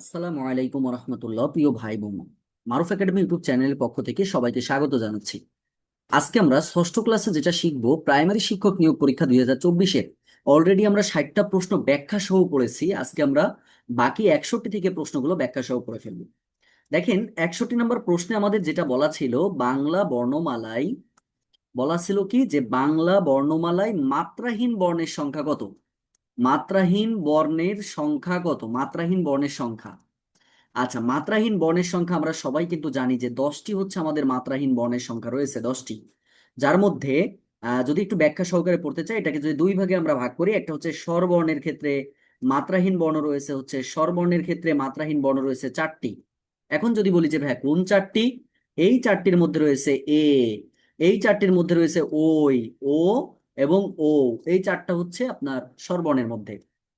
আসসালামু আলাইকুম রহমতুল্লাহ। প্রিয় ভাই বোন, মারুফ একাডেমি ইউটিউব চ্যানেলের পক্ষ থেকে সবাইকে স্বাগত জানাচ্ছি। আজকে আমরা ষষ্ঠ ক্লাসে যেটা শিখবো, প্রাইমারি শিক্ষক নিয়োগ পরীক্ষা 2024-এর অলরেডি আমরা 60টা প্রশ্ন ব্যাখ্যা সহ পড়েছি। আজকে আমরা বাকি 61 থেকে প্রশ্নগুলো ব্যাখ্যা সহ পড়ে ফেলবো। দেখেন, 61 নম্বর প্রশ্নে আমাদের যেটা বলা ছিল, বাংলা বর্ণমালায় বলা ছিল কি যে বাংলা বর্ণমালায় মাত্রাহীন বর্ণের সংখ্যা কত? মাত্রাহীন বর্ণের সংখ্যা কত? মাত্রাহীন বর্ণের সংখ্যা। আচ্ছা, মাত্রাহীন বর্ণের সংখ্যা আমরা সবাই কিন্তু জানি যে 10টি হচ্ছে আমাদের মাত্রাহীন বর্ণের সংখ্যা রয়েছে, 10টি। যার মধ্যে যদি একটু ব্যাখ্যা সহকারে পড়তে চাই, এটাকে যদি দুই ভাগে আমরা ভাগ করি, একটা হচ্ছে স্বরবর্ণের ক্ষেত্রে মাত্রাহীন বর্ণ রয়েছে, হচ্ছে স্বরবর্ণের ক্ষেত্রে মাত্রাহীন বর্ণ রয়েছে 4টি। এখন যদি বলি যে ভাই কোন 4টি, এই 4টির মধ্যে রয়েছে এ, এই 4টির মধ্যে রয়েছে ওই, ও এবং ও, এই 4টা হচ্ছে আপনার স্বরবর্ণের মধ্যে।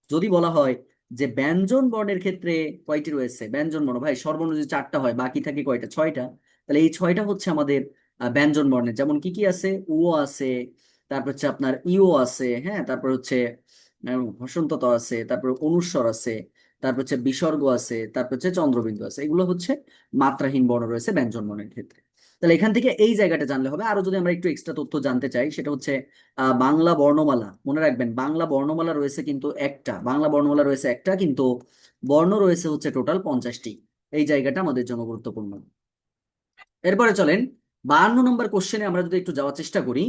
যদি বলা হয় যে ব্যঞ্জন বর্ণের ক্ষেত্রে কয়টি রয়েছে, ব্যঞ্জন বর্ণ ভাই স্বরবর্ণ যদি 4টা হয়, বাকি থাকে কয়টা? 6টা। তাহলে এই 6টা হচ্ছে আমাদের ব্যঞ্জন বর্ণের। যেমন কি কি আছে? উ আছে, তারপর হচ্ছে আপনার ইও আছে, হ্যাঁ, তারপর হচ্ছে হসন্তত আছে, তারপর অনুস্বর আছে, তারপর হচ্ছে বিসর্গ আছে, তারপর হচ্ছে চন্দ্রবিন্দু আছে। এগুলো হচ্ছে মাত্রাহীন বর্ণ রয়েছে ব্যঞ্জন বর্ণের ক্ষেত্রে। তাহলে এখান থেকে এই জায়গাটা জানলে হবে। আরো যদি আমরা একটু এক্সট্রা তথ্য জানতে চাই, সেটা হচ্ছে বাংলা বর্ণমালা, মনে রাখবেন বাংলা বর্ণমালা রয়েছে কিন্তু একটা, বাংলা বর্ণমালা রয়েছে একটা, কিন্তু বর্ণ রয়েছে হচ্ছে টোটাল 50টি। এই জায়গাটা আমাদের জন্য গুরুত্বপূর্ণ। এরপরে চলেন 52 নম্বর কোশ্চেনে আমরা যদি একটু যাওয়ার চেষ্টা করি,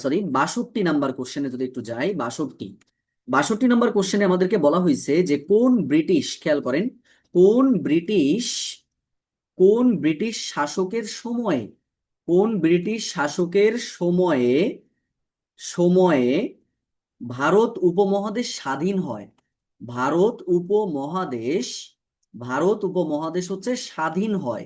সরি 62 নাম্বার কোশ্চেনে যদি একটু যাই, 62 নম্বর কোশ্চেনে আমাদেরকে বলা হয়েছে যে কোন ব্রিটিশ, খেয়াল করেন, কোন ব্রিটিশ কোন ব্রিটিশ শাসকের সময়ে, কোন ব্রিটিশ শাসকের সময়ে সময়ে ভারত উপমহাদেশ স্বাধীন হয়? ভারত উপমহাদেশ, ভারত উপমহাদেশ হচ্ছে স্বাধীন হয়,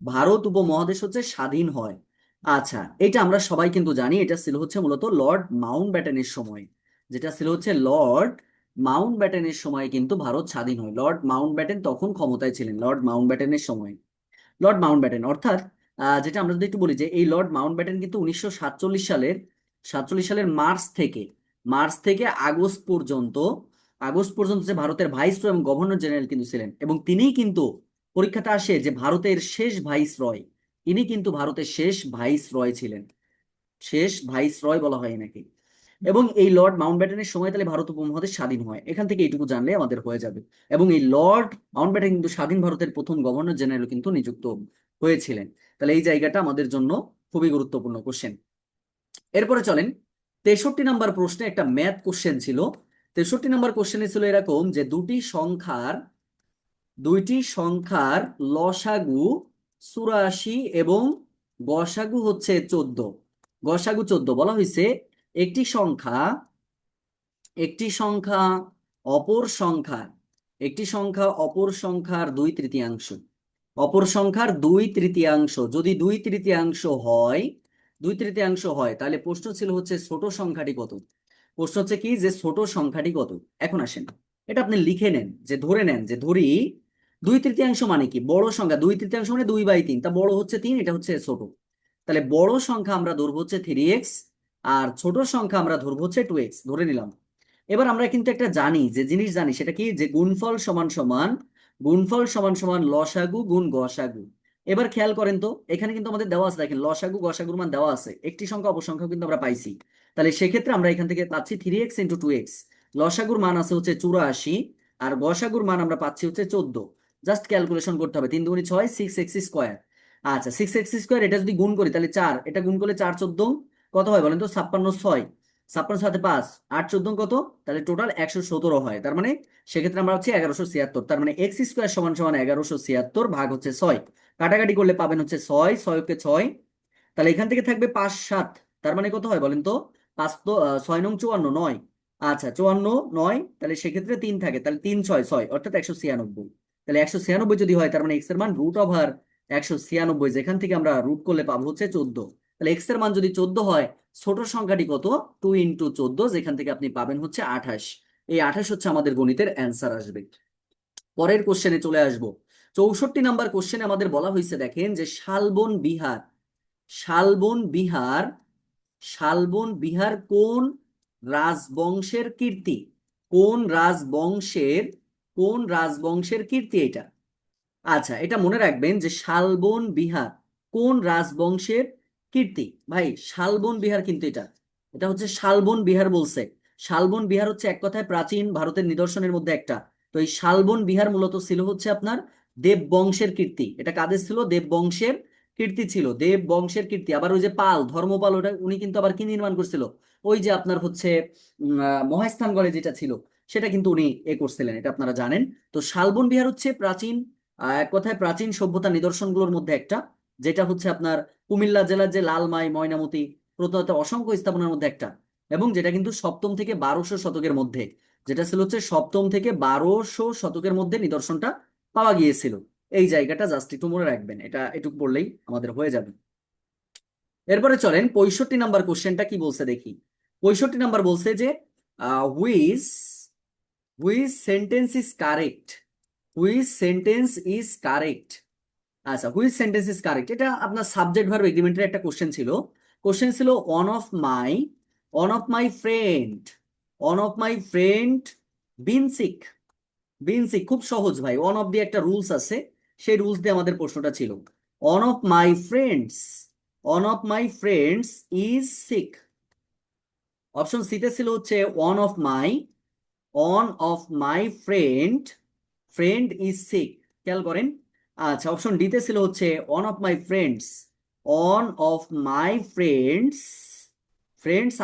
ভারত উপমহাদেশ হচ্ছে স্বাধীন হয়। আচ্ছা, এটা আমরা সবাই কিন্তু জানি, এটা ছিল হচ্ছে মূলত লর্ড মাউন্টব্যাটেনের সময়। যেটা ছিল হচ্ছে লর্ড মাউন্টব্যাটেনের সময় কিন্তু ভারত স্বাধীন হয়। লর্ড মাউন্টব্যাটেন তখন ক্ষমতায় ছিলেন, লর্ড মাউন্টব্যাটেনের সময়। লর্ড মাউন্টব্যাটেন অর্থাৎ যেটা আমরা যদি একটু বলি যে এই লর্ড মাউন্টব্যাটেন কিন্তু 1947 সালের মার্চ থেকে আগস্ট পর্যন্ত যে ভারতের ভাইসরয় এবং গভর্নর জেনারেল কিন্তু ছিলেন, এবং তিনিই কিন্তু, পরীক্ষাটা আসে যে ভারতের শেষ ভাইসরয়, ইনি কিন্তু ভারতের শেষ ভাইসরয় ছিলেন, শেষ ভাইসরয় বলা হয় নাকি। এবং এই লর্ড মাউন্টব্যাটেনের সময় তাহলে ভারত উপমহাদেশ স্বাধীন হয়, এখান থেকে এইটুকু জানলে আমাদের হয়ে যাবে। এবং এই লর্ড মাউন্টব্যাটেন কিন্তু স্বাধীন ভারতের প্রথম গভর্নর জেনারেল কিন্তু নিযুক্ত হয়েছিলেন। তাহলে এই জায়গাটা আমাদের জন্য খুবই গুরুত্বপূর্ণ কোশ্চেন। এরপরে চলেন 63 নাম্বার প্রশ্নে একটা ম্যাথ কোশ্চেন ছিল। 63 নাম্বার কোশ্চেনে ছিল এরকম যে দুইটি সংখ্যার লসাগু 84 এবং গসাগু হচ্ছে 14। গসাগু 14 বলা হয়েছে, একটি সংখ্যা একটি সংখ্যা অপর সংখ্যার একটি সংখ্যা অপর সংখ্যার 2/3, অপর সংখ্যার 2/3 যদি 2/3 হয় তাহলে প্রশ্ন ছিল হচ্ছে ছোট সংখ্যাটি কত। প্রশ্ন হচ্ছে কি যে ছোট সংখ্যাটি কত। এখন আসেন, এটা আপনি লিখে নেন, যে ধরে নেন, যে ধরি 2/3 মানে কি, বড় সংখ্যা 2/3 মানে 2/3, তা বড় হচ্ছে 3, এটা হচ্ছে ছোট। তাহলে বড় সংখ্যা আমরা ধরবো হচ্ছে 3x, আর ছোট সংখ্যা আমরা ধরবো হচ্ছে 2x, ধরে নিলাম। এবার আমরা কিন্তু একটা জানি, যে জিনিস জানি, সেটা কি, যে গুণফল সমান সমান লসাগু গুণ গসাগু। এবার খেয়াল করেন তো, এখানে কিন্তু আমাদের দেওয়া আছে, দেখেন লসাগু গসাগুর মান দেওয়া আছে, একটি সংখ্যা অপর সংখ্যা কিন্তু আমরা পাইছি। তাহলে সেক্ষেত্রে আমরা এখান থেকে পাচ্ছি 3x × 2x। লসাগুর মান আছে হচ্ছে 84, আর গসাগুর মান আমরা পাচ্ছি হচ্ছে 14। জাস্ট ক্যালকুলেশন করতে হবে, 3 দুগুণে 6, 6x²। আচ্ছা, 6x², এটা যদি গুণ করি তাহলে 4, এটা গুণ করলে 4×14 কত হয় বলেন তো? 56, 56 সাথে 5, 8×14 কত? তাহলে টোটাল 117 হয়। তার মানে সেক্ষেত্রে আমরা হচ্ছে 1176। তার মানে x² সমান সমান 1176 ভাগ হচ্ছে 6, কাটাকাটি করলে পাবেন হচ্ছে 6, 6 কে 6, তাহলে এখান থেকে থাকবে 5 7, তার মানে কত হয় বলেন তো? 5 তো 6 নং 54, 9। আচ্ছা, 54 9, তাহলে সেক্ষেত্রে 3 থাকে, তাহলে 3 6 6 অর্থাৎ 196। তাহলে 196 যদি হয়, তার মানে এক্স এর মান √196, যেখান থেকে আমরা রুট করলে পাবো হচ্ছে 14। তাহলে এক্স এর মান যদি 14 হয়, ছোট সংখ্যাটি কত? 2 × 14, যেখান থেকে আপনি পাবেন হচ্ছে 28। এই 28 হচ্ছে আমাদের গণিতের অ্যান্সার আসবে। পরের কোশ্চেনে চলে আসব। 64 নাম্বার কোশ্চেনে আমাদের বলা হয়েছে, দেখেন, যে শালবন বিহার শালবন বিহার কোন রাজবংশের কীর্তি? কোন রাজবংশের কোন রাজবংশের কীর্তি এটা? আচ্ছা, এটা মনে রাখবেন যে শালবন বিহার কোন রাজবংশের কীর্তি? ভাই শালবন বিহার কিন্তু এটা এটা হচ্ছে শালবন বিহার বলছে। শালবন বিহার হচ্ছে এক কথায় প্রাচীন ভারতের নিদর্শনের মধ্যে একটা। তো এই শালবন বিহার মূলত ছিল হচ্ছে আপনার দেব বংশের কীর্তি। এটা কাদের ছিল? দেব বংশের কীর্তি ছিল, দেব বংশের কীর্তি। আবার ওই যে পাল, ধর্মপাল, ওটা উনি কিন্তু আবার কি নির্মাণ করছিল? ওই যে আপনার হচ্ছে মহাস্থানগড়ে যেটা ছিল সেটা কিন্তু উনি করছিলেন, এটা আপনারা জানেন। তো শালবন বিহার হচ্ছে প্রাচীন এক কথায় প্রাচীন সভ্যতার নিদর্শনগুলোর মধ্যে একটা, যেটা হচ্ছে আপনার কুমিল্লা জেলার যে লালমাই, ময়নামতি প্রত্নতাত্ত্বিক অসংখ্য স্থাপনার মধ্যে একটা, এবং যেটা কিন্তু সপ্তম থেকে 1200 শতকের মধ্যে, যেটা ছিল হচ্ছে সপ্তম থেকে 1200 শতকের মধ্যে নিদর্শনটা পাওয়া গিয়েছিল। এই জায়গাটা জাস্ট একটু মনে রাখবেন, এটা এটুকু পড়লেই আমাদের হয়ে যাবে। এরপরে চলেন 65 নাম্বার কোশ্চেনটা কি বলছে দেখি। 65 নাম্বার বলছে যে which which sentence is correct, which sentence is correct. আচ্ছা, হুইচ সেন্টেন্স ইজ কারেক্ট, এটা আপনার সাবজেক্ট ভার্ব এগ্রিমেন্টের একটা কোশ্চেন ছিল। কোশ্চেন ছিল one of my friend been sick. Been sick খুব সহজ ভাই, ওয়ান অফ দিয়ে একটা রুলস আছে, সেই রুলস দিয়ে আমাদের প্রশ্নটা ছিল। One of my friends one of my friends is sick. Option সিতে ছিল হচ্ছে one of my friend is sick. খেয়াল করেন। আচ্ছা, অপশন ডিতে ছিল হচ্ছে ওয়ান অফ মাই ফ্রেন্ডস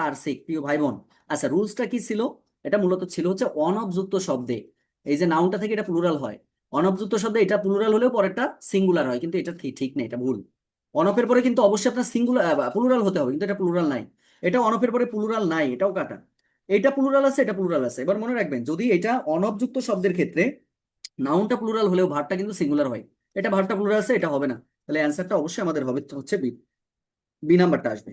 আর সিক। প্রিয় ভাই বোন, আচ্ছা রুলসটা কি ছিল? এটা মূলত ছিল হচ্ছে অন অফ যুক্ত শব্দে, এই যে নাউনটা থেকে এটা প্লুরাল হয়, অন অফ যুক্ত শব্দে এটা প্লুরাল হলেও পরেরটা সিঙ্গুলার হয়, কিন্তু এটা ঠিক না, এটা ভুল। অন অফের পরে কিন্তু অবশ্যই আপনার সিঙ্গুলার প্লুরাল হতে হবে, কিন্তু এটা প্লুরাল নাই। এটা অন অফের পরে প্লুরাল নাই, এটাও কাটা। এটা প্লুরাল আছে, এটা প্লুরাল আছে। এবার মনে রাখবেন, যদি এটা অনব যুক্ত শব্দের ক্ষেত্রে নাউনটা প্লুরাল হলেও ভার্বটা কিন্তু সিঙ্গুলার হয়। এটা ভার্বটা প্লুরাল আছে, এটা হবে না। তাহলে অ্যান্সারটা অবশ্যই আমাদের হবে হচ্ছে বি, বি নাম্বারটা আসবে।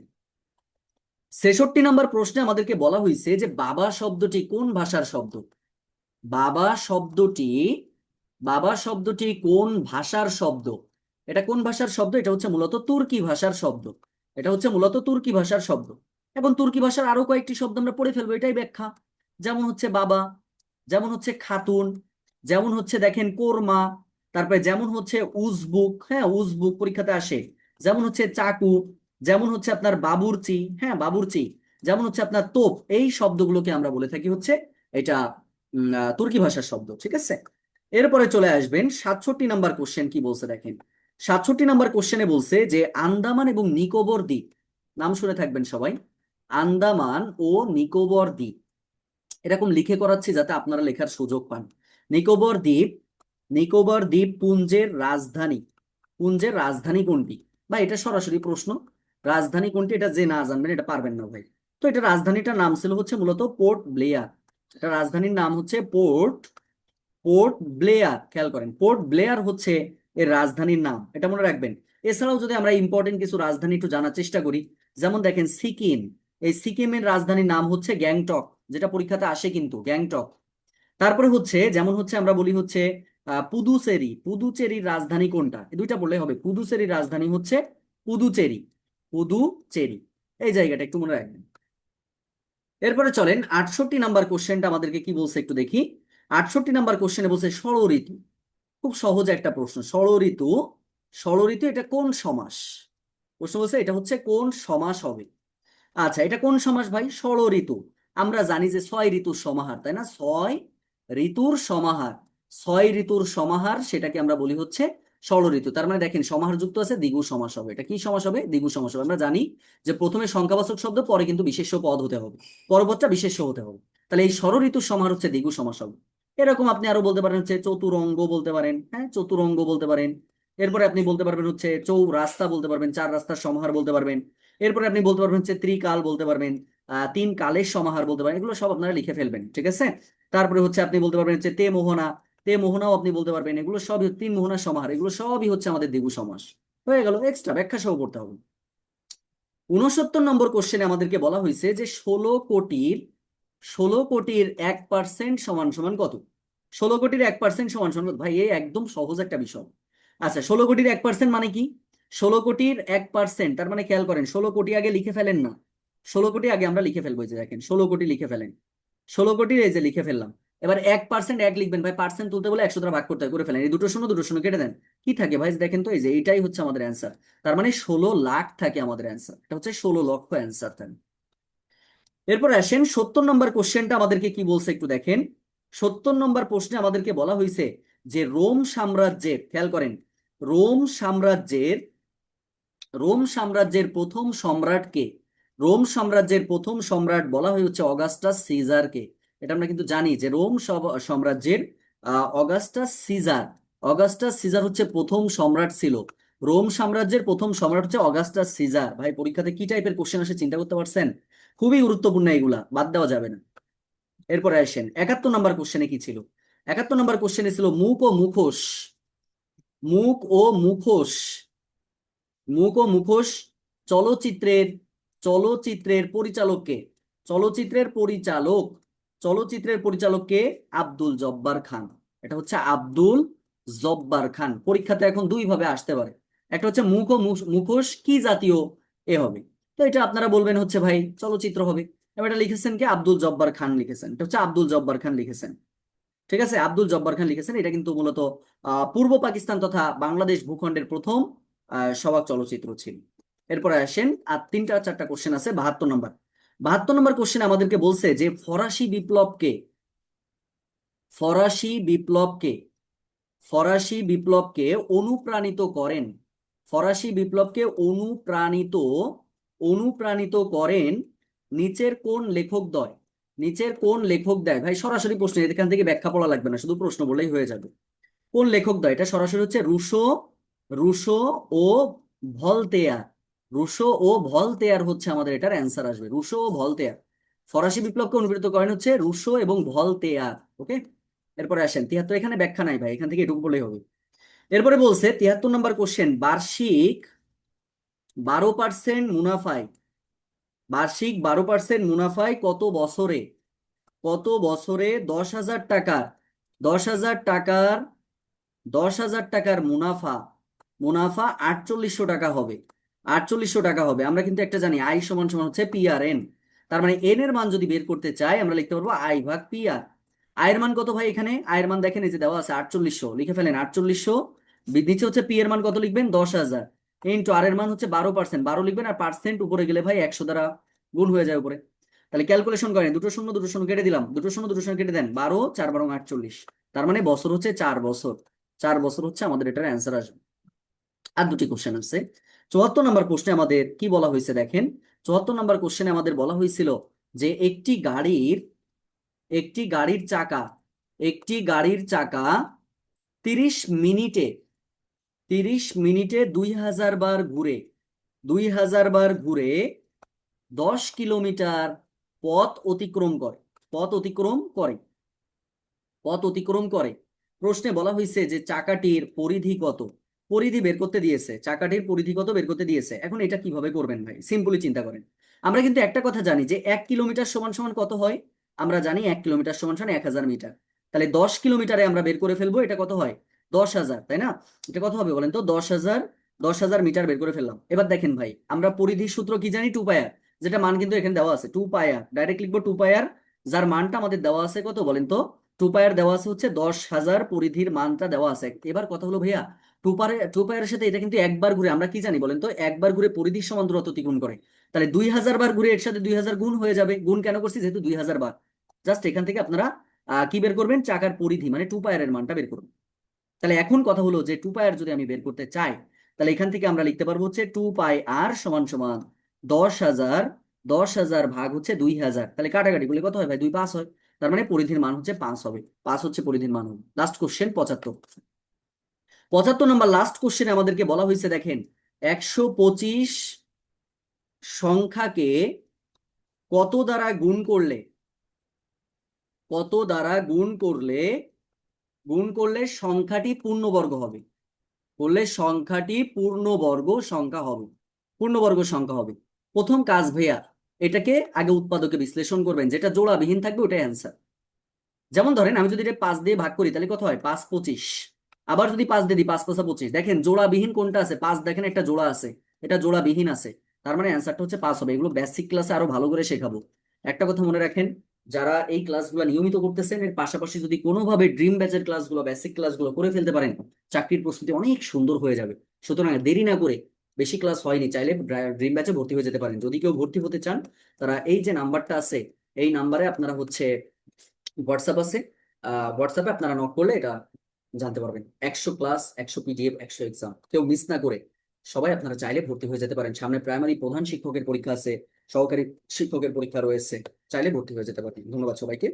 66 নাম্বার প্রশ্নে আমাদেরকে বলা হয়েছে যে বাবা শব্দটি কোন ভাষার শব্দ? বাবা শব্দটি বাবা শব্দটি কোন ভাষার শব্দ? এটা কোন ভাষার শব্দ? এটা হচ্ছে মূলত তুর্কি ভাষার শব্দ। এটা হচ্ছে মূলত তুর্কি ভাষার শব্দ। এখন তুর্কি ভাষার আরো কয়েকটি শব্দ আমরা পড়ে ফেলবো, এটাই ব্যাখ্যা। যেমন হচ্ছে বাবা, যেমন হচ্ছে খাতুন, যেমন হচ্ছে দেখেন কোরমা, তারপরে যেমন হচ্ছে উজবুক, হ্যাঁ উজবুক পরীক্ষাতে আসে, যেমন হচ্ছে চাকু, যেমন হচ্ছে আপনার বাবুর্চি, হ্যাঁ বাবুর্চি, যেমন হচ্ছে আপনার তোপ। এই শব্দগুলোকে আমরা বলে থাকি হচ্ছে এটা তুর্কি ভাষার শব্দ, ঠিক আছে। এরপরে চলে আসবেন 67 নাম্বার কোশ্চেন কি বলছে দেখেন। 67 নাম্বার কোশ্চেনে বলছে যে আন্দামান এবং নিকোবর দ্বীপ, নাম শুনে থাকবেন সবাই, আন্দামান ও নিকোবর দ্বীপ, এরকম লিখে করাচ্ছি যাতে আপনারা লেখার সুযোগ পান। নিকোবর দ্বীপ পুঞ্জের রাজধানী কোনটি? বা এটা সরাসরি প্রশ্ন, রাজধানী কোনটি এটা যে না জানবেন এটা পারবেন না ভাই। তো এটা রাজধানীটার নাম ছিল হচ্ছে মূলত পোর্ট ব্লেয়ার। এটা রাজধানীর নাম হচ্ছে পোর্ট পোর্ট ব্লেয়ার। খেয়াল করেন, পোর্ট ব্লেয়ার হচ্ছে এর রাজধানীর নাম, এটা মনে রাখবেন। এছাড়াও যদি আমরা ইম্পর্টেন্ট কিছু রাজধানী একটু জানার চেষ্টা করি, যেমন দেখেন সিকিম, এই সিকিমের রাজধানীর নাম হচ্ছে গ্যাংটক, যেটা পরীক্ষাতে আসে কিন্তু গ্যাংটক। তারপরে হচ্ছে যেমন হচ্ছে আমরা বলি হচ্ছে পুদুচেরির রাজধানী কোনটা? এই দুইটা বললে হবে। পুদুচেরির রাজধানী হচ্ছে পুদুচেরি। এই জায়গাটা একটু মনে রাখবেন। এরপরে চলেন 68 নাম্বার কোশ্চেনটা আমাদেরকে কি বলছে একটু দেখি। 68 নাম্বার কোশ্চেনে বলছে ষড়ঋতু। খুব সহজ একটা প্রশ্ন, ষড়ঋতু এটা কোন সমাস? প্রশ্ন বলছে এটা হচ্ছে কোন সমাস হবে। আচ্ছা, এটা কোন সমাস ভাই? ষড়ঋতু। আমরা জানি যে 6 ঋতুর সমাহার, তাই না? 6 ঋতুর সমাহার, সেটাকে আমরা বলি হচ্ছে ষড়ঋতু। তার মানে দেখেন সমাহার যুক্ত আছে, দ্বিগু সমাস হবে। এটা কি সমাস হবে? দ্বিগু সমাস হবে। আমরা জানি যে প্রথমে সংখ্যাবাচক শব্দ, পরে কিন্তু বিশেষ্য পদ হতে হবে, পরবর্তীটা বিশেষ্য হতে হবে। তাহলে এই ষড়ঋতুর সমাহার হচ্ছে দ্বিগু সমাস হবে। এরকম আপনি আরো বলতে পারেন হচ্ছে চতুরঙ্গ বলতে পারেন, হ্যাঁ চতুরঙ্গ বলতে পারেন। এরপরে আপনি বলতে পারবেন হচ্ছে চৌরাস্তা বলতে পারবেন, 4 রাস্তার সমাহার বলতে পারবেন। এরপরে আপনি বলতে পারবেন হচ্ছে ত্রিকাল বলতে পারবেন, 3 কালের সমাহার বলতে পারেন। এগুলো সব আপনারা লিখে ফেলবেন, ঠিক আছে। তারপরে হচ্ছে আপনি বলতে পারবেন হচ্ছে তে মোহনাও আপনি বলতে পারবেন। এগুলো সবই 3 মোহনার সমাহার, এগুলো সবই হচ্ছে আমাদের দ্বিগু সমাস। হয়ে গেল, এক্সট্রা ব্যাখ্যা সহ করতে হবে। 69 নম্বর কোশ্চেনে আমাদেরকে বলা হয়েছে যে 16 কোটির 1% সমান সমান কত? 16 কোটির 1% সমান সমান কত? ভাই এই একদম সহজ একটা বিষয়। আচ্ছা, 16 কোটির 1% মানে কি? 16 কোটির 1% তার মানে খেয়াল করেন, 16 কোটি আগে লিখে ফেলেন না। 16 কোটি আগে আমরা লিখে ফেলবো, এই যে দেখেন 16 কোটি লিখে ফেলেন। 16 কোটির এই যে লিখে ফেললাম। এবার 1% 1 লিখবেন ভাই, পার্সেন্ট তুলতে বলে 100 দ্বারা ভাগ করতে হয়, করে ফেলেন, এই দুটো শূন্য কেটে দেন, কি থাকে ভাই দেখেন তো, এই যে এইটাই হচ্ছে আমাদের অ্যান্সার। তার মানে 16 লাখ থাকে আমাদের অ্যান্সার, এটা হচ্ছে 16 লক্ষ অ্যান্সার থাকে। এরপর আসেন 70 নম্বর কোশ্চেনটা আমাদেরকে কি বলছে একটু দেখেন। 70 নম্বর প্রশ্নে আমাদেরকে বলা হয়েছে যে রোম সাম্রাজ্যের, খেয়াল করেন, রোম সাম্রাজ্যের রোম সাম্রাজ্যের প্রথম সম্রাটকে, রোম সাম্রাজ্যের প্রথম সম্রাট বলা হয় হচ্ছে অগাস্টাস সিজারকে। এটা আমরা কিন্তু জানি যে রোম সাম্রাজ্যের অগাস্টাস সিজার, অগাস্টাস সিজার হচ্ছে প্রথম সম্রাট ছিল। রোম সাম্রাজ্যের প্রথম সম্রাট হচ্ছে অগাস্টাস সিজার। ভাই পরীক্ষাতে কি টাইপের কোশ্চেন আসে চিন্তা করতে পারছেন? খুবই গুরুত্বপূর্ণ, এগুলা বাদ দেওয়া যাবে না। এরপরে আসেন 71 নম্বর কোশ্চেনে কি ছিল। 71 নম্বর কোশ্চেনে ছিল মুখ ও মুখোশ, মুখ ও মুখোশ, মুখ ও মুখোশ চলচ্চিত্রের, চলচ্চিত্রের পরিচালককে, চলচ্চিত্রের পরিচালক, চলচ্চিত্রের পরিচালককে আব্দুল জব্বার খান। এটা হচ্ছে আব্দুল জব্বার খান। পরীক্ষাতে এখন দুই ভাবে আসতে পারে, একটা হচ্ছে মুখ ও মুখোশ কি জাতীয় এ হবে, তো এটা আপনারা বলবেন হচ্ছে ভাই চলচ্চিত্র হবে। এবার এটা লিখেছেন কি আব্দুল জব্বার খান লিখেছেন, এটা হচ্ছে আব্দুল জব্বার খান লিখেছেন। ঠিক আছে, আব্দুল জব্বার খান লিখেছেন। এটা কিন্তু মূলত পূর্ব পাকিস্তান তথা বাংলাদেশ ভূখণ্ডের প্রথম সবাক চলচ্চিত্র ছিল। এরপরে আসেন আর 3-4টা কোশ্চেন আছে। 72 নম্বর, 72 নম্বর কোশ্চেন আমাদেরকে বলছে যে ফরাসি বিপ্লবকে, ফরাসি বিপ্লবকে, ফরাসি বিপ্লবকে অনুপ্রাণিত করেন, ফরাসি বিপ্লবকে অনুপ্রাণিত, অনুপ্রাণিত করেন নিচের কোন লেখকদ্বয়, নিচের কোন লেখকদ্বয়। ভাই সরাসরি প্রশ্ন, এখান থেকে ব্যাখ্যা পড়া লাগবে না, শুধু প্রশ্ন বললেই হয়ে যাবে। কোন লেখকদ্বয়, এটা সরাসরি হচ্ছে রুশো, রুশো ও ভলতেয়ার, রুশো ও ভলতেয়ার হচ্ছে আমাদের এটার অ্যান্সার আসবে, রুশো ও ভলতেয়ার। ফরাসি বিপ্লবকে অনুপ্রাণিত করেন হচ্ছে রুশো এবং ভলতেয়ার। ওকে, এরপরে আসেন 73, এখানে ব্যাখ্যা নাই ভাই, এখান থেকে এটুকু বলেই হবে। এরপরে বলছে 73 নম্বর কোশ্চেন, বার্ষিক 12% মুনাফায়, বার্ষিক 12% মুনাফায় কত বছরে, কত বছরে 10,000 টাকার, 10,000 টাকার, 10,000 টাকার মুনাফা, মুনাফা 4800 টাকা হবে, 4800 টাকা হবে। আমরা কিন্তু একটা জানি আই সমান সমান হচ্ছে পি আর এন, তার মানে এন এর মান যদি বের করতে চাই আমরা লিখতে পারবো আই ভাগ পি আর। আয়ের মান কত ভাই, এখানে আয়ের মান দেখেন এই যে দেওয়া আছে 4800, লিখে ফেলেন 4800, নিচে হচ্ছে পি এর মান কত লিখবেন 10,000, ইন্টু আর এর মান হচ্ছে 12%, 12 লিখবেন, আর পার্সেন্ট উপরে গেলে ভাই 100 দ্বারা গুণ হয়ে যায় উপরে। তাহলে ক্যালকুলেশন করেন, দুটো শূন্য কেটে দিলাম, দুটো শূন্য কেটে দেন, 12 4 12 48, তার মানে বছর হচ্ছে 4 বছর, 4 বছর হচ্ছে আমাদের এটার অ্যান্সার আসবে। আর দুটি কোশ্চেন আছে। 74 নম্বর প্রশ্নে আমাদের কি বলা হয়েছে দেখেন। 74 নম্বর কোশ্চেনে আমাদের বলা হয়েছিল যে একটি গাড়ির, একটি গাড়ির চাকা, একটি গাড়ির চাকা 30 মিনিটে, 30 মিনিটে 2000 বার ঘুরে, 2000 বার ঘুরে 10 কিলোমিটার পথ অতিক্রম করে, পথ অতিক্রম করে, পথ অতিক্রম করে। প্রশ্নে বলা হয়েছে যে চাকাটির পরিধি কত, পরিধি বের করতে দিয়েছে, চাকাটির পরিধি কত বের করতে দিয়েছে। এখন এটা কিভাবে করবেন ভাই, সিম্পলি চিন্তা করেন। আমরা কিন্তু একটা কথা জানি যে 1 কিলোমিটার সমান সমান কত হয়, আমরা জানি 1 কিলোমিটার সমান সমান 1000 মিটার। তাহলে 10 কিলোমিটারে আমরা বের করে ফেলবো এটা কত হয় 10,000, তাই না? এটা কত হবে বলেন তো 10,000, 10,000 মিটার বের করে ফেললাম। এবার দেখেন ভাই আমরা পরিধির সূত্র কি জানি, 2 পায়ার, যেটা মান কিন্তু এখানে দেওয়া আছে 2 পায়ার, ডাইরেক্ট লিখবো 2 পায়ার, যার মানটা আমাদের দেওয়া আছে কত বলেন তো, 2 পায়ার দেওয়া আছে হচ্ছে 10,000, পরিধির মানটা দেওয়া আছে। এবার কথা হলো ভাইয়া 2 পায়ারের সাথে এটা কিন্তু একবার ঘুরে, আমরা কি জানি বলেন তো, একবার ঘুরে পরিধির সমান দূরত্ব অতিক্রম করে। তাহলে 2000 বার ঘুরে এর সাথে 2000 গুণ হয়ে যাবে। গুণ কেন করছি, যেহেতু 2000 বার। জাস্ট এখান থেকে আপনারা কি বের করবেন, চাকার পরিধি মানে 2 পায়ারের মানটা বের করবেন। তাহলে এখন কথা হলো যে 2 পায়ার যদি আমি বের করতে চাই, তাহলে এখান থেকে আমরা লিখতে পারবো হচ্ছে 2 পাই আর সমান সমান 10,000, 10,000 ভাগ হচ্ছে 2000, তাহলে কাটাকাটি করলে কত হয় ভাই 2 5 হয়। তার মানে পরিধির মান হচ্ছে 5 হবে, 5 হচ্ছে পরিধির মান হবে। লাস্ট কোশ্চেন 75, 75 নম্বর লাস্ট কোশ্চেনে আমাদেরকে বলা হয়েছে দেখেন 125 সংখ্যাকে কত দ্বারা গুণ করলে, কত দ্বারা গুণ করলে, গুণ করলে সংখ্যাটি পূর্ণবর্গ হবে, করলে সংখ্যাটি পূর্ণবর্গ সংখ্যা হবে, পূর্ণবর্গ সংখ্যা হবে। প্রথম কাজ ভাইয়া এটাকে আগে উৎপাদকে বিশ্লেষণ করবেন, যেটা জোড়াবিহীন থাকবে ওটাই অ্যান্সার। যেমন ধরেন আমি যদি এটা 5 দিয়ে ভাগ করি তাহলে কত হয় 5 25, আবার যদি 5 দিয়ে দিই 5 5 25, দেখেন জোড়াবিহীন কোনটা আছে 5, দেখেন একটা জোড়া আছে, এটা জোড়াবিহীন আছে, তার মানে অ্যান্সারটা হচ্ছে 5 হবে। এগুলো বেসিক ক্লাসে আরো ভালো করে শেখাবো। একটা কথা মনে রাখেন, যারা এই ক্লাসগুলো নিয়মিত করতেছেন, এর পাশাপাশি যদি কোনোভাবে ড্রিম ব্যাচের ক্লাসগুলো, বেসিক ক্লাসগুলো করে ফেলতে পারেন, চাকরির প্রস্তুতি অনেক সুন্দর হয়ে যাবে। সুতরাং দেরি না করে, বেশি ক্লাস হয়নি, চাইলে ড্রিম ব্যাচে ভর্তি হয়ে যেতে পারেন। যদি কেউ ভর্তি হতে চান, তারা এই যে নাম্বারটা আছে, এই নাম্বারে আপনারা হচ্ছে হোয়াটসঅ্যাপ আছে, হোয়াটসঅ্যাপে আপনারা নক করলে এটা জানতে পারবেন। 100 ক্লাস, 100 পিডিএফ, 100 এক্সাম, কেউ মিস না করে সবাই আপনারা চাইলে ভর্তি হয়ে যেতে পারেন। সামনে প্রাইমারি প্রধান শিক্ষকের পরীক্ষা আছে, সহকারী শিক্ষকের পরীক্ষা রয়েছে, চাইলে ভর্তি হয়ে যেতে পারেন। ধন্যবাদ সবাইকে।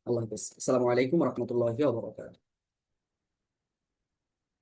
আল্লাহ হাফেজ। আসসালামু আলাইকুম রহমতুল্লাহি ওয়া বারাকাতুহু।